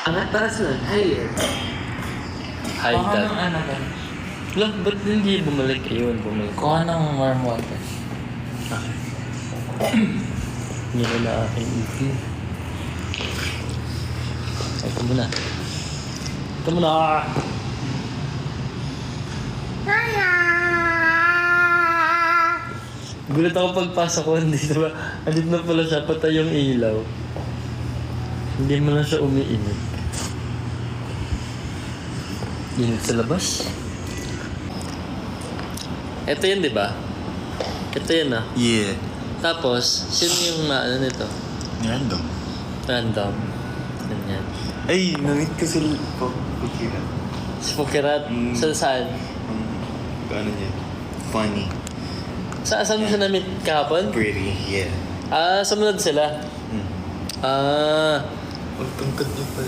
Angat taas na. Higher. High Kuha dad. ng ano ba? Lang, ba't hindi bumalik? Ayun, bumalik. Kuha ng warm water. Okay. Hindi na aking iti. Ito muna. Ito muna. Gulat ako pagpasok ko, dito ba? Andito na pala siya, patay yung ilaw. Hindi mo na siya umiinit. Init sa labas. Ito yun, di ba? Ito yun ah. Yeah. Tapos, sino yung ano nito? Random. Random. Ganyan. Ay, namit ko sila po. Kukira. Si Pukirat, saan? Ano niya? Funny. Saan mo siya na-meet kahapon? Pretty, yeah. Ah, sumunod sila. Mm. Ah, Pagtungkad niya pala.